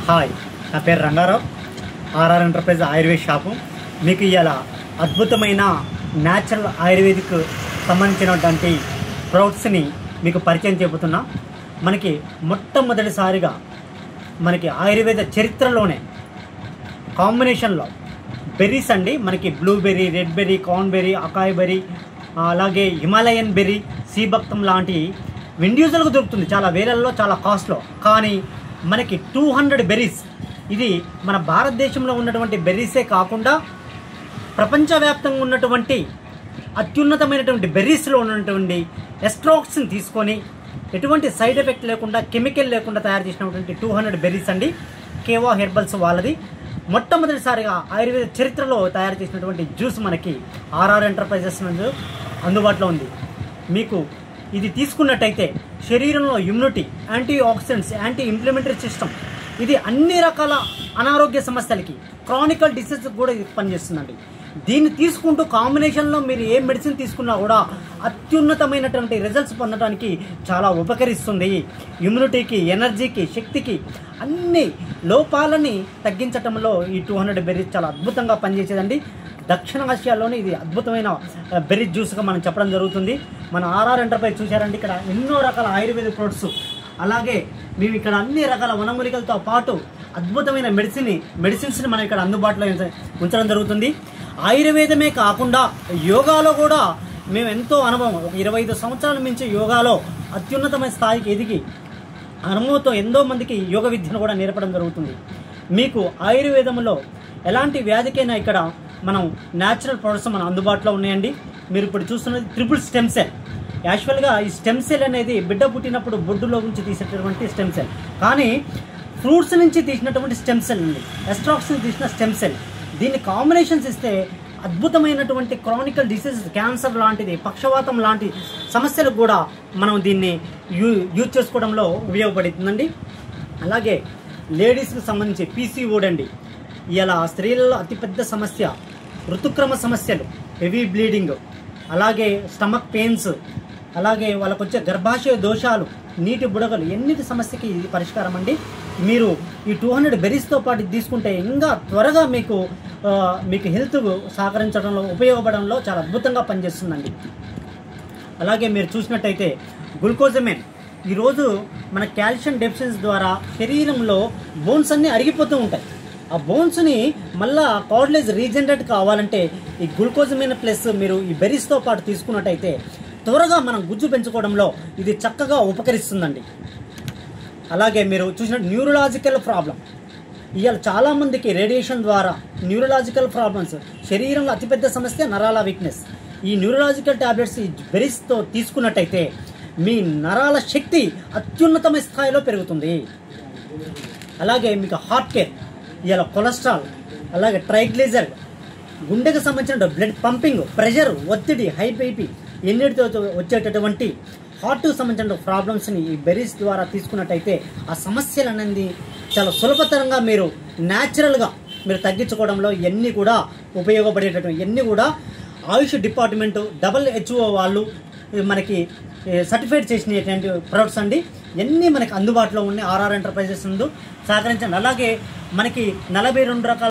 Hi, నా పేరు Rangarao. RR enterprise ఆయుర్వేద షాపు. మీకు ఇలా అద్భుతమైన న్యాచురల్ ఆయుర్వేదిక్ సంబంధించినటువంటి ప్రొడక్ట్స్ని మీకు పరిచయం చెబుతున్నా. మనకి మొట్టమొదటిసారిగా మనకి ఆయుర్వేద చరిత్రలోనే కాంబినేషన్లో బెర్రీస్ అండి, మనకి blueberry, red berry, cranberry, acai berry, అలాగే హిమాలయన్ బెర్రీ, సీబక్తం లాంటి ఇండివిజువల్గా దొరుకుతుంది చాలా వేలల్లో, చాలా కాస్ట్లో. కానీ మనకి 200 బెర్రీస్, ఇది మన భారతదేశంలో ఉన్నటువంటి బెర్రీసే కాకుండా ప్రపంచవ్యాప్తంగా ఉన్నటువంటి అత్యున్నతమైనటువంటి బెర్రీస్లో ఉన్నటువంటి ఎస్ట్రాక్స్ని తీసుకొని ఎటువంటి సైడ్ ఎఫెక్ట్ లేకుండా, కెమికల్ లేకుండా తయారు చేసినటువంటి 200 బెర్రీస్ అండి. కేవా హెర్బల్స్ వాళ్ళది మొట్టమొదటిసారిగా ఆయుర్వేద చరిత్రలో తయారు చేసినటువంటి జ్యూస్ మనకి ఆర్ఆర్ ఎంటర్ప్రైజెస్ నందు అందుబాటులో ఉంది. మీకు ఇది తీసుకున్నట్టయితే శరీరంలో immunity, antioxidants, anti inflammatory system, ఇది అన్ని రకాల అనారోగ్య సమస్యలకి, క్రానికల్ డిసీజ్ కూడా ఇది పనిచేస్తుందండి. దీన్ని తీసుకుంటూ కాంబినేషన్లో మీరు ఏ మెడిసిన్ తీసుకున్నా కూడా అత్యున్నతమైనటువంటి రిజల్ట్స్ పొందడానికి చాలా ఉపకరిస్తుంది. ఇమ్యూనిటీకి, ఎనర్జీకి, శక్తికి, అన్ని లోపాలని తగ్గించడంలో ఈ 200 బెర్రీస్ చాలా అద్భుతంగా పనిచేసేదండి. దక్షిణ ఆసియాలోనే ఇది అద్భుతమైన బెర్రీ జ్యూస్గా మనం చెప్పడం జరుగుతుంది. మన ఆర్ఆర్ ఎంటర్ప్రైజ్ చూశారండి, ఇక్కడ ఎన్నో రకాల ఆయుర్వేద ప్రొడక్ట్స్, అలాగే మేము ఇక్కడ అన్ని రకాల వనమూలికలతో పాటు అద్భుతమైన మెడిసిన్స్ని మనం ఇక్కడ అందుబాటులో ఉంచడం జరుగుతుంది. ఆయుర్వేదమే కాకుండా యోగాలో కూడా మేము ఎంతో అనుభవం, ఒక 25 సంవత్సరాల మించి యోగాలో అత్యున్నతమైన స్థాయికి ఎదిగి అనుభవంతో ఎంతో మందికి యోగ విద్యను కూడా నేర్పడం జరుగుతుంది. మీకు ఆయుర్వేదంలో ఎలాంటి వ్యాధికైనా ఇక్కడ మనం న్యాచురల్ ప్రొడక్ట్స్ మన అందుబాటులో ఉన్నాయండి. మీరు ఇప్పుడు చూస్తున్నది ట్రిపుల్ స్టెమ్ సెల్. యాక్చువల్గా ఈ స్టెమ్ సెల్ అనేది బిడ్డ పుట్టినప్పుడు బొడ్డులో నుంచి తీసేటటువంటి స్టెమ్ సెల్, కానీ ఫ్రూట్స్ నుంచి తీసినటువంటి స్టెమ్ సెల్ ఉంది, ఎస్ట్రాక్స్ నుంచి తీసిన స్టెమ్ సెల్. దీన్ని కాంబినేషన్స్ ఇస్తే అద్భుతమైనటువంటి క్రానికల్ డిసీజెస్, క్యాన్సర్ లాంటిది, పక్షవాతం లాంటి సమస్యలకు కూడా మనం దీన్ని యూజ్ చేసుకోవడంలో ఉపయోగపడుతుందండి. అలాగే లేడీస్కి సంబంధించి పీసీఓడి అండి, ఇలా స్త్రీలలో అతిపెద్ద సమస్య, ఋతుక్రమ సమస్యలు, హెవీ బ్లీడింగ్, అలాగే స్టమక్ పెయిన్స్, అలాగే వాళ్ళకు వచ్చే గర్భాశయ దోషాలు, నీటి బుడగలు, ఎన్నిటి సమస్యకి ఇది పరిష్కారం అండి. మీరు ఈ 200 బెర్రీస్తో పాటు తీసుకుంటే ఇంకా త్వరగా మీకు హెల్త్ సహకరించడంలో, ఉపయోగపడంలో చాలా అద్భుతంగా పనిచేస్తుందండి. అలాగే మీరు చూసినట్టయితే గ్లూకోజమైన్, ఈరోజు మన కాల్షియం డెఫిషియన్సీ ద్వారా శరీరంలో బోన్స్ అన్నీ అరిగిపోతూ ఉంటాయి. ఆ బోన్స్ని మళ్ళా కార్టిలేజ్ రీజనరేట్ కావాలంటే ఈ గ్లూకోజమైన్ ప్లస్ మీరు ఈ బెర్రీస్తో పాటు తీసుకున్నట్టయితే త్వరగా మనం గుజ్జు పెంచుకోవడంలో ఇది చక్కగా ఉపకరిస్తుందండి. అలాగే మీరు చూసినట్టు న్యూరలాజికల్ ప్రాబ్లం, ఇవాళ చాలామందికి రేడియేషన్ ద్వారా న్యూరలాజికల్ ప్రాబ్లమ్స్, శరీరంలో అతిపెద్ద సమస్య నరాల వీక్నెస్. ఈ న్యూరలాజికల్ టాబ్లెట్స్ ఈ బెర్రీస్తో తీసుకున్నట్టయితే మీ నరాల శక్తి అత్యున్నతమైన స్థాయిలో పెరుగుతుంది. అలాగే మీకు హార్ట్ కేర్, ఇవాళ కొలెస్ట్రాల్, అలాగే ట్రైగ్లిజరైడ్, గుండెకు సంబంధించిన బ్లడ్ పంపింగ్, ప్రెషర్, ఒత్తిడి, హై బీపీ, ఎన్నిటితో వచ్చేటటువంటి హార్ట్కు సంబంధించిన ప్రాబ్లమ్స్ని ఈ బెర్రీస్ ద్వారా తీసుకున్నట్టయితే ఆ సమస్యలు అనేది చాలా సులభతరంగా మీరు న్యాచురల్గా మీరు తగ్గించుకోవడంలో ఇవన్నీ కూడా ఉపయోగపడేటటువంటి, ఇవన్నీ కూడా ఆయుష్ డిపార్ట్మెంటు, WHO వాళ్ళు మనకి సర్టిఫైడ్ చేసినటువంటి ప్రొడక్ట్స్ అండి. ఇవన్నీ మనకి అందుబాటులో ఉన్నాయి ఆర్ఆర్ ఎంటర్ప్రైజెస్ ముందు సహకరించండి. అలాగే మనకి 42 రకాల